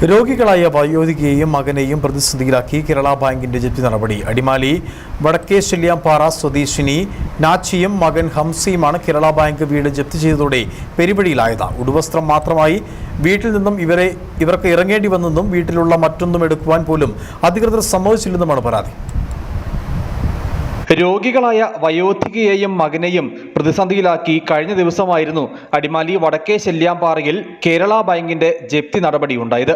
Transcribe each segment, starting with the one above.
രോഗികളായ വയോധികയെയും മകനെയും പ്രതിസന്ധിയിലാക്കി കേരള ബാങ്കിന്റെ ജപ്തി നടപടി. അടിമാലി വടക്കേ ശല്യാംപാറ സ്വദേശിനി നാച്ചിയും മകൻ ഹംസയുമാണ് കേരള ബാങ്ക് വീട് ജപ്തി ചെയ്തതോടെ പെരുവഴിയിലായത്. ഉടുവസ്ത്രം മാത്രമായി വീട്ടിൽ നിന്നും ഇവർക്ക് ഇറങ്ങേണ്ടി വന്നെന്നും വീട്ടിലുള്ള മറ്റൊന്നും എടുക്കുവാൻ പോലും അധികൃതർ സമ്മതിച്ചില്ലെന്നുമാണ് പരാതി. രോഗികളായ വയോധികയെയും മകനെയും പ്രതിസന്ധിയിലാക്കി കഴിഞ്ഞ ദിവസമായിരുന്നു അടിമാലി വടക്കേ ശല്യാംപാറയിൽ കേരള ബാങ്കിന്റെ ജപ്തി നടപടിയുണ്ടായത്.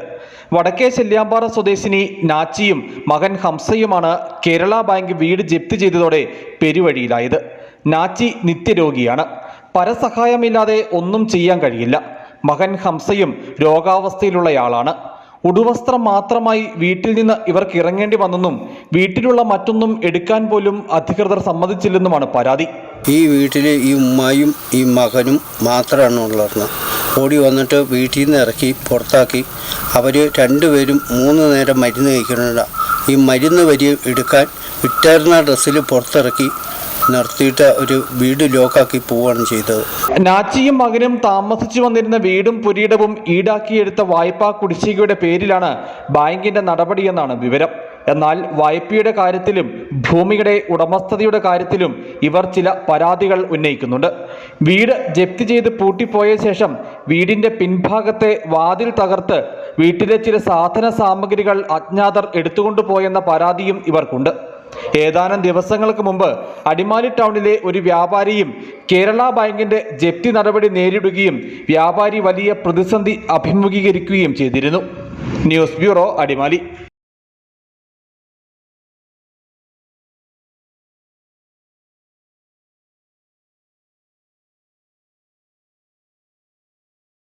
വടക്കേ ശല്യാംപാറ സ്വദേശിനി നാച്ചിയും മകൻ ഹംസയുമാണ് കേരള ബാങ്ക് വീട് ജപ്തി ചെയ്തതോടെ പെരുവഴിയിലായത്. നാച്ചി നിത്യരോഗിയാണ്. പരസഹായമില്ലാതെ ഒന്നും ചെയ്യാൻ കഴിയില്ല. മകൻ ഹംസയും രോഗാവസ്ഥയിലുള്ളയാളാണ്. ഉടുവസ്ത്രം മാത്രമായി വീട്ടിൽ നിന്ന് ഇവർക്ക് ഇറങ്ങേണ്ടി വന്നെന്നും വീട്ടിലുള്ള മറ്റൊന്നും എടുക്കാൻ പോലും അധികൃതർ സമ്മതിച്ചില്ലെന്നുമാണ് പരാതി. ഈ വീട്ടിൽ ഈ ഉമ്മയും ഈ മകനും മാത്രമാണ് ഉള്ളത്. ഓടി വന്നിട്ട് വീട്ടിൽ നിന്ന് ഇറക്കി പുറത്താക്കി. അവർ രണ്ടുപേരും 3 നേരം മരുന്ന് കഴിക്കുന്നില്ല. ഈ മരുന്ന് വരി എടുക്കാൻ ഇട്ടേർന്ന ഡ്രസ്സിൽ പുറത്തിറക്കി നിർത്തിയിട്ട് ഒരു വീട് ലോക്കാക്കി പോവുകയാണ് ചെയ്തത്. നാച്ചിയും മകനും താമസിച്ചു വന്നിരുന്ന വീടും പുരീടവും ഈടാക്കിയെടുത്ത വായ്പാ കുടിശ്ശികയുടെ പേരിലാണ് ബാങ്കിന്റെ നടപടിയെന്നാണ് വിവരം. എന്നാൽ വായ്പയുടെ കാര്യത്തിലും ഭൂമിയുടെ ഉടമസ്ഥതയുടെ കാര്യത്തിലും ഇവർ ചില പരാതികൾ ഉന്നയിക്കുന്നുണ്ട്. വീട് ജപ്തി ചെയ്ത് പൂട്ടിപ്പോയ ശേഷം വീടിന്റെ പിൻഭാഗത്തെ വാതിൽ തകർത്ത് വീട്ടിലെ ചില സാധന സാമഗ്രികൾ അജ്ഞാതർ എടുത്തുകൊണ്ടുപോയെന്ന പരാതിയും ഇവർക്കുണ്ട്. ഏതാനും ദിവസങ്ങൾക്ക് മുമ്പ് അടിമാലി ടൗണിലെ ഒരു വ്യാപാരിയും കേരള ബാങ്കിന്റെ ജപ്തി നടപടി നേരിടുകയും വ്യാപാരി വലിയ പ്രതിസന്ധി അഭിമുഖീകരിക്കുകയും ചെയ്തിരുന്നു. News bureau, Adimali.